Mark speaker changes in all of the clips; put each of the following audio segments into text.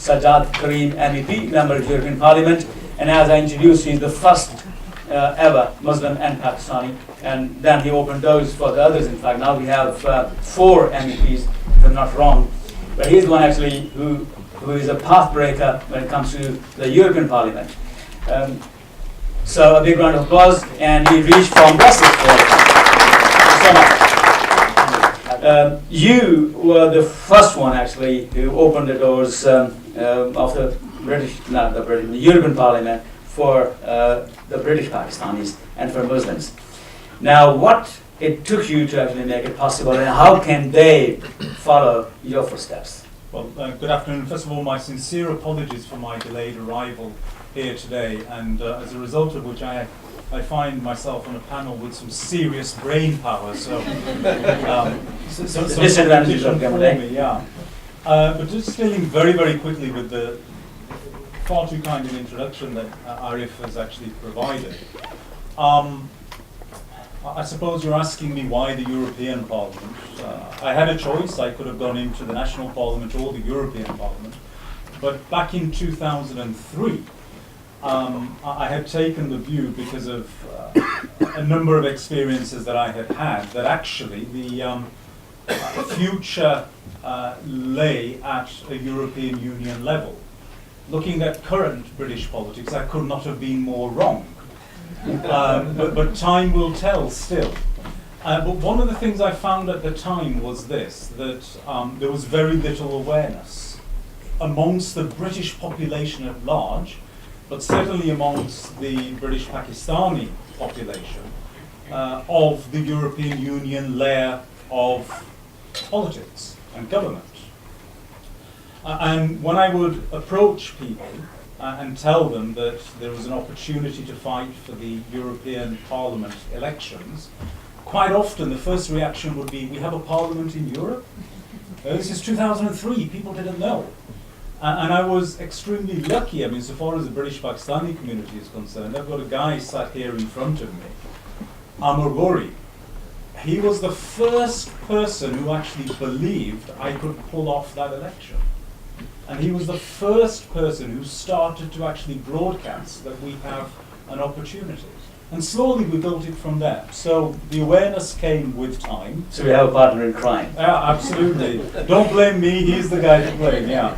Speaker 1: Sajjad Karim, MEP, member of the European Parliament, and as I introduced, he's the first ever Muslim and Pakistani, and then he opened doors for the others. In fact, now we have 4 MEPs, if I'm not wrong, but he's the one actually who is a pathbreaker when it comes to the European Parliament. So a big round of applause, and he reached from Brussels. Thank you so much. You were the first one actually who opened the doors of the the European Parliament for the British Pakistanis and for Muslims. Now, what it took you to actually make it possible, and how can they follow your footsteps?
Speaker 2: Well, good afternoon. First of all, my sincere apologies for my delayed arrival here today, and as a result of which I find myself on a panel with some serious brain power, so
Speaker 1: disadvantages of
Speaker 2: me, yeah. But just dealing very, very quickly with the far too kind an introduction that Arif has actually provided. I suppose you're asking me why the European Parliament. I had a choice. I could have gone into the National Parliament or the European Parliament, but back in 2003, I had taken the view, because of a number of experiences that I had had, that actually the future lay at a European Union level. Looking at current British politics, I could not have been more wrong. But time will tell still. But one of the things I found at the time was this, that there was very little awareness amongst the British population at large, but certainly amongst the British Pakistani population, of the European Union layer of politics and government. And when I would approach people and tell them that there was an opportunity to fight for the European Parliament elections, quite often the first reaction would be, we have a parliament in Europe? This is 2003, people didn't know. And I was extremely lucky. I mean, so far as the British Pakistani community is concerned, I've got a guy sat here in front of me, Amar Gori. He was the first person who actually believed I could pull off that election. And he was the first person who started to actually broadcast that we have an opportunity. And slowly we built it from there. So the awareness came with time.
Speaker 1: So we have a partner in crime.
Speaker 2: Yeah, absolutely. Don't blame me, he's the guy to blame, yeah.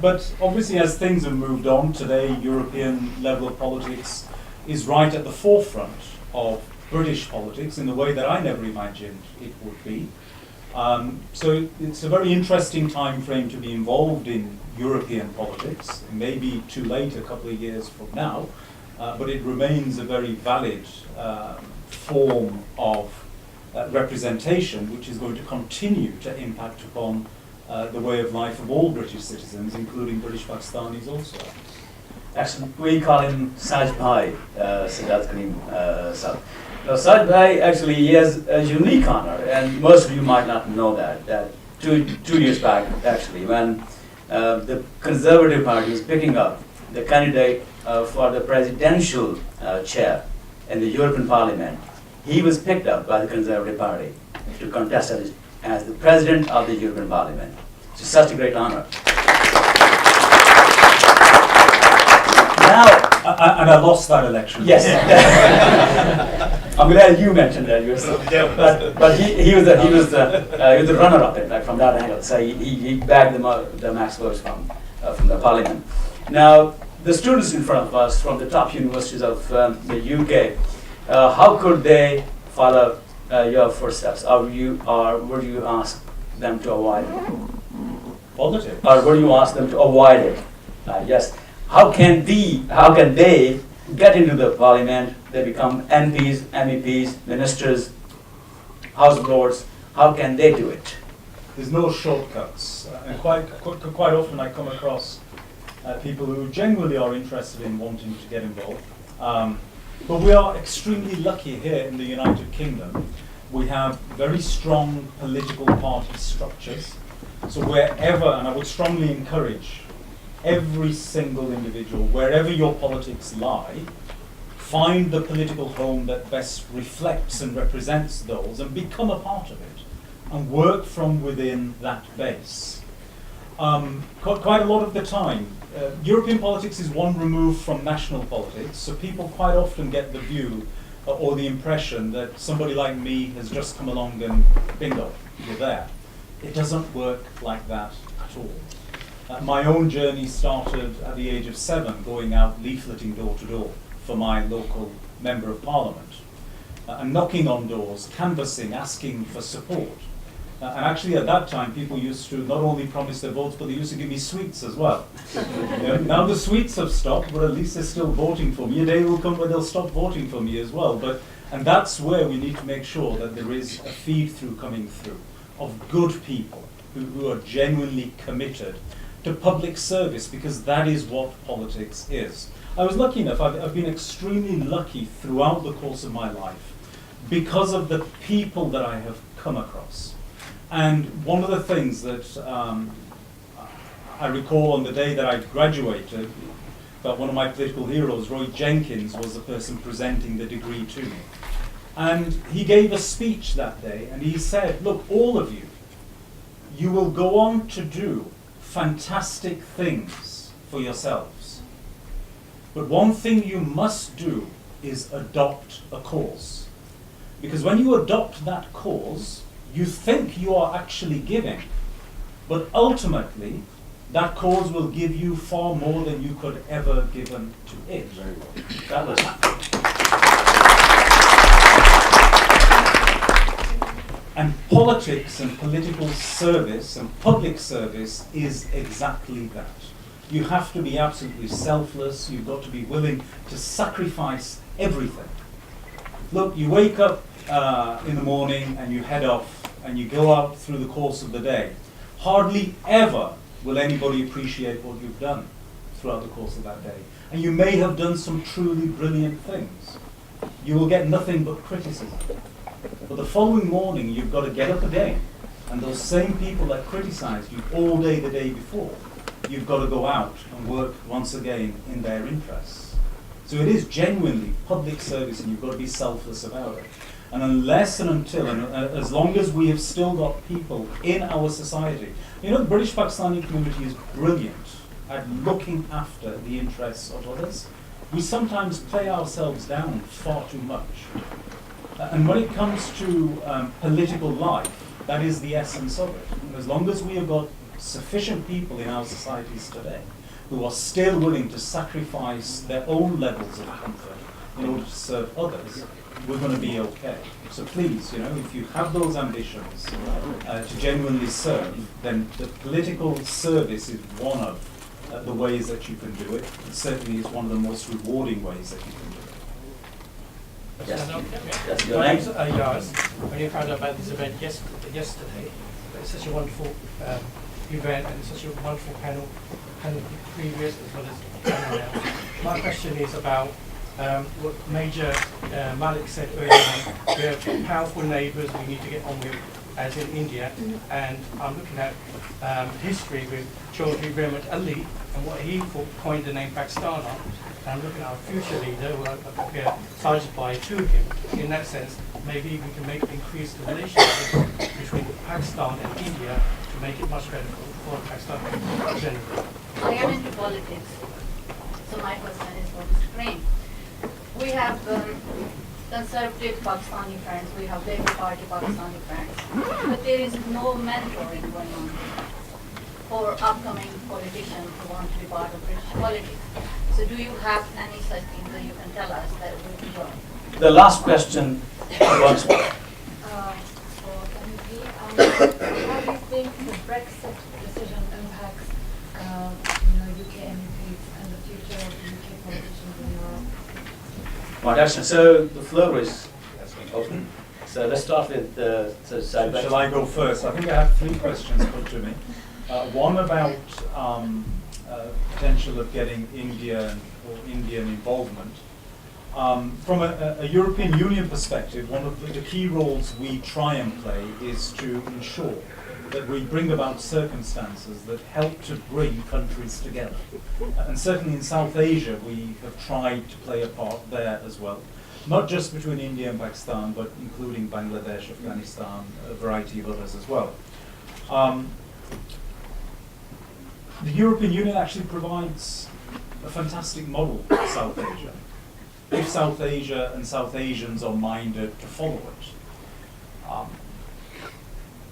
Speaker 2: But obviously as things have moved on, today European level of politics is right at the forefront of British politics in the way that I never imagined it would be. So it's a very interesting time frame to be involved in European politics. It may be too late a couple of years from now, but it remains a very valid form of representation, which is going to continue to impact upon the way of life of all British citizens, including British Pakistanis also.
Speaker 1: Excellent. We call him Sajjad, Sajjad Karim Sahib. Now, Sajjad actually he has a unique honor, and most of you might not know that two years back, actually, when the Conservative Party was picking up the candidate for the presidential chair in the European Parliament, he was picked up by the Conservative Party to contest as the President of the European Parliament. It's such a great honor. Now,
Speaker 2: And I lost that election.
Speaker 1: Yes. I'm glad you mentioned that yourself. But he was the runner-up in fact from that angle. So he bagged the max votes from the parliament. Now the students in front of us from the top universities of the UK, how could they follow your footsteps? Or would you ask them to avoid it?
Speaker 2: Politics.
Speaker 1: Or would you ask them to avoid it? Yes. How can they get into the parliament? They become MPs, MEPs, ministers, House of Lords. How can they do it?
Speaker 2: There's no shortcuts. And quite often I come across people who genuinely are interested in wanting to get involved. But we are extremely lucky here in the United Kingdom. We have very strong political party structures. So wherever, and I would strongly encourage every single individual, wherever your politics lie, find the political home that best reflects and represents those and become a part of it and work from within that base. Quite a lot of the time, European politics is one remove from national politics, so people quite often get the view or the impression that somebody like me has just come along and bingo, you're there. It doesn't work like that at all. My own journey started at the age of 7, going out leafleting door to door for my local Member of Parliament, and knocking on doors, canvassing, asking for support. And actually at that time people used to not only promise their votes, but they used to give me sweets as well. Now the sweets have stopped, but at least they're still voting for me. A day will come where they'll stop voting for me as well. And that's where we need to make sure that there is a feed through coming through of good people who are genuinely committed to public service, because that is what politics is. I was lucky enough, I've been extremely lucky throughout the course of my life because of the people that I have come across. And one of the things that I recall on the day that I graduated, that one of my political heroes, Roy Jenkins, was the person presenting the degree to me. And he gave a speech that day, and he said, look, all of you, you will go on to do fantastic things for yourselves. But one thing you must do is adopt a cause. Because when you adopt that cause, you think you are actually giving, but ultimately that cause will give you far more than you could ever given to it.
Speaker 1: Very well. That was
Speaker 2: And politics and political service and public service is exactly that. You have to be absolutely selfless. You've got to be willing to sacrifice everything. Look, you wake up in the morning and you head off and you go out through the course of the day. Hardly ever will anybody appreciate what you've done throughout the course of that day. And you may have done some truly brilliant things. You will get nothing but criticism. But the following morning you've got to get up again, and those same people that criticized you all day the day before, you've got to go out and work once again in their interests. So it is genuinely public service, and you've got to be selfless about it. And unless and until, and as long as we have still got people in our society, you know, the British Pakistani community is brilliant at looking after the interests of others. We sometimes play ourselves down far too much. And when it comes to political life, that is the essence of it. And as long as we have got sufficient people in our societies today who are still willing to sacrifice their own levels of comfort in order to serve others, we're going to be okay. So please, you know, if you have those ambitions to genuinely serve, then the political service is one of the ways that you can do it. It certainly is one of the most rewarding ways that you can do it.
Speaker 1: Yes.
Speaker 3: Yes.
Speaker 1: Your
Speaker 3: My
Speaker 1: name?
Speaker 3: name's Ayaz. When you found out about this event yesterday, it's such a wonderful event and such a wonderful panel previous as well as panel now. My question is about what Major Malik said earlier on. We have powerful neighbours we need to get on with, as in India, and I'm looking at history with Chaudhry Rehmat Ali and what he coined the name Pakistan on. And I'm looking at our future leader, who I compare Sajjad to him. In that sense, maybe we can increase the relationship between Pakistan and India to make it much better for Pakistan generally.
Speaker 4: I am into politics. So So my question is for Mr. Karim. We have conservative Pakistani friends, we have Labour Party Pakistani friends, but there is no mentoring going on for upcoming politicians who want to be part of British politics. So do you have any such things that you can tell us that would be well?
Speaker 1: The last question once more.
Speaker 5: For MEP, how do you think the Brexit decision impacts UK MEPs and the future of UK politicians in Europe?
Speaker 1: Right, excellent. So the floor is open. So let's start with Sajjad.
Speaker 2: Shall I go first? I think I have 3 questions put to me. One about potential of getting Indian involvement. From a European Union perspective, one of the key roles we try and play is to ensure that we bring about circumstances that help to bring countries together. And certainly in South Asia, we have tried to play a part there as well. Not just between India and Pakistan, but including Bangladesh, Afghanistan, a variety of others as well. The European Union actually provides a fantastic model for South Asia, if South Asia and South Asians are minded to follow it.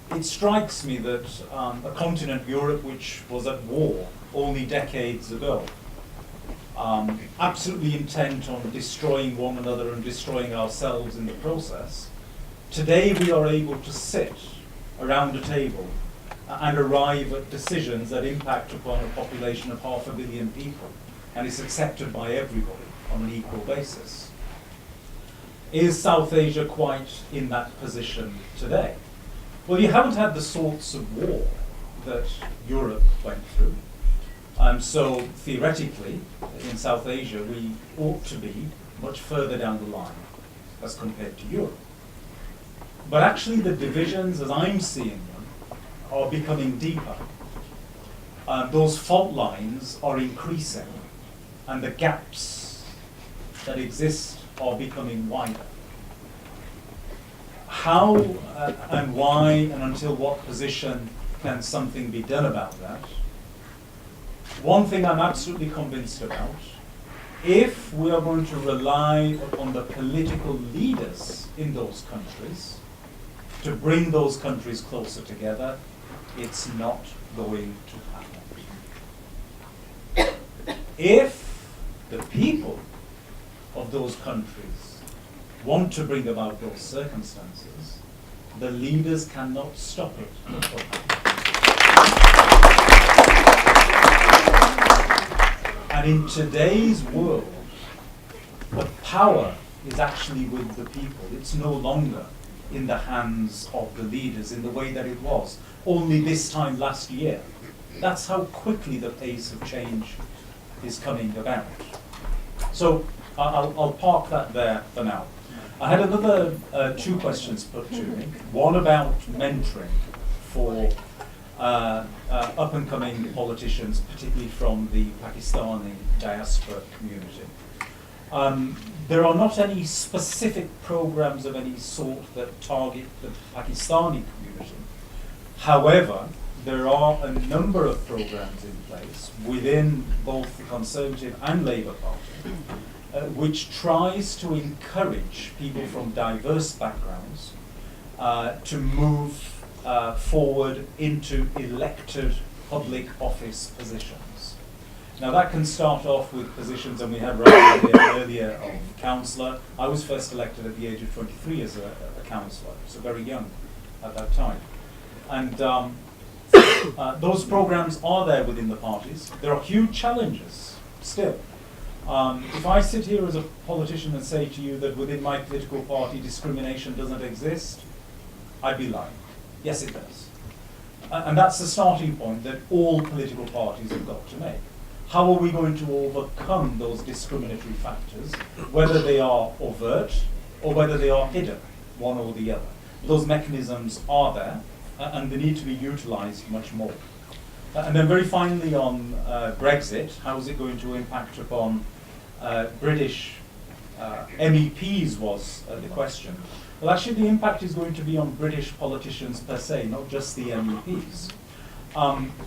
Speaker 2: It strikes me that a continent, Europe, which was at war only decades ago, absolutely intent on destroying one another and destroying ourselves in the process, today we are able to sit around a table and arrive at decisions that impact upon a population of 500 million people, and it's accepted by everybody on an equal basis. Is South Asia quite in that position today? Well, you haven't had the sorts of war that Europe went through. So theoretically, in South Asia, we ought to be much further down the line as compared to Europe. But actually the divisions, as I'm seeing them, are becoming deeper. Those fault lines are increasing, and the gaps that exist are becoming wider. How and why and until what position can something be done about that? One thing I'm absolutely convinced about, if we are going to rely upon the political leaders in those countries to bring those countries closer together, it's not going to happen. If the people of those countries want to bring about those circumstances, the leaders cannot stop it. And in today's world, the power is actually with the people. It's no longer in the hands of the leaders in the way that it was only this time last year. That's how quickly the pace of change is coming about. So I'll park that there for now. I had another 2 questions put to me. One about mentoring for up-and-coming politicians, particularly from the Pakistani diaspora community. There are not any specific programs of any sort that target the Pakistani community. However, there are a number of programs in place within both the Conservative and Labour Party, which tries to encourage people from diverse backgrounds to move forward into elected public office positions. Now that can start off with positions, and we had right earlier of councillor. I was first elected at the age of 23 as a councillor, so very young at that time. And those programs are there within the parties. There are huge challenges still. If I sit here as a politician and say to you that within my political party discrimination doesn't exist, I'd be lying. Yes, it does. And that's the starting point that all political parties have got to make. How are we going to overcome those discriminatory factors, whether they are overt or whether they are hidden, one or the other? Those mechanisms are there, and they need to be utilised much more. And then very finally on Brexit, how is it going to impact upon British MEPs was the question. Well, actually the impact is going to be on British politicians per se, not just the MEPs.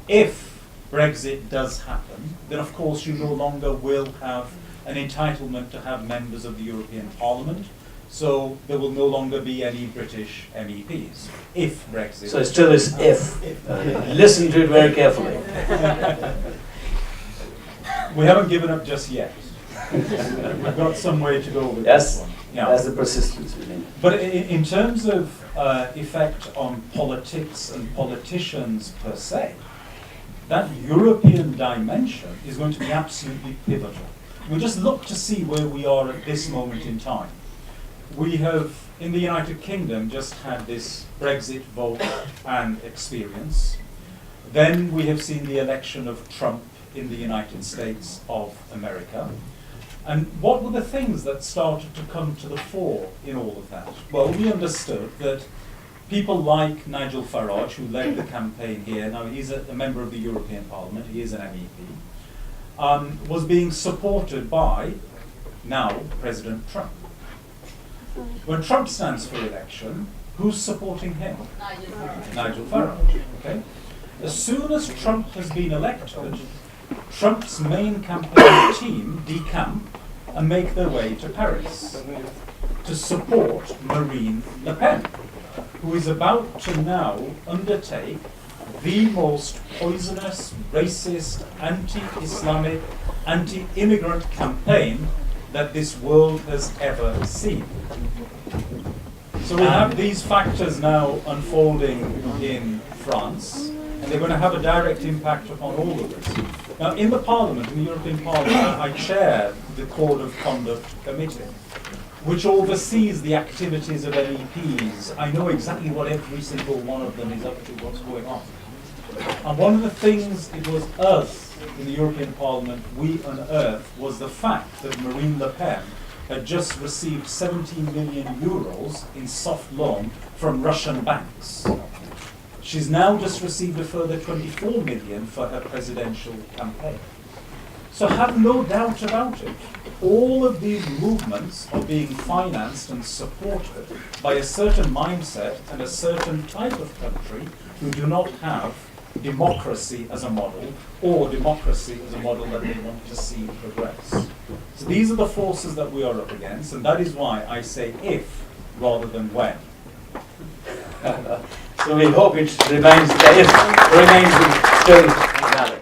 Speaker 2: If Brexit does happen, then of course you no longer will have an entitlement to have members of the European Parliament, so there will no longer be any British MEPs, if Brexit.
Speaker 1: So it still is if. Listen to it very carefully.
Speaker 2: We haven't given up just yet. We've got some way to go with
Speaker 1: Yes,
Speaker 2: this one. Yeah.
Speaker 1: that's the persistence we need.
Speaker 2: But in terms of effect on politics and politicians per se, that European dimension is going to be absolutely pivotal. We just look to see where we are at this moment in time. We have, in the United Kingdom, just had this Brexit vote and experience. Then we have seen the election of Trump in the United States of America. And what were the things that started to come to the fore in all of that? Well, we understood that people like Nigel Farage, who led the campaign here, now he's a member of the European Parliament, he is an MEP, was being supported by, now, President Trump. When Trump stands for election, who's supporting him? Nigel Farage. Okay? As soon as Trump has been elected, Trump's main campaign team decamp and make their way to Paris to support Marine Le Pen, who is about to now undertake the most poisonous, racist, anti-Islamic, anti-immigrant campaign that this world has ever seen. So we have these factors now unfolding in France, and they're going to have a direct impact upon all of this. Now, in the Parliament, in the European Parliament, I chair the Code of Conduct Committee, which oversees the activities of MEPs. I know exactly what every single one of them is up to, what's going on. And one of the things it was us in the European Parliament, we unearthed, was the fact that Marine Le Pen had just received 17 million euros in soft loan from Russian banks. She's now just received a further 24 million for her presidential campaign. So have no doubt about it. All of these movements are being financed and supported by a certain mindset and a certain type of country who do not have democracy as a model, or democracy as a model that they want to see progress. So these are the forces that we are up against, and that is why I say if rather than when.
Speaker 1: So we hope it remains, the if remains still valid.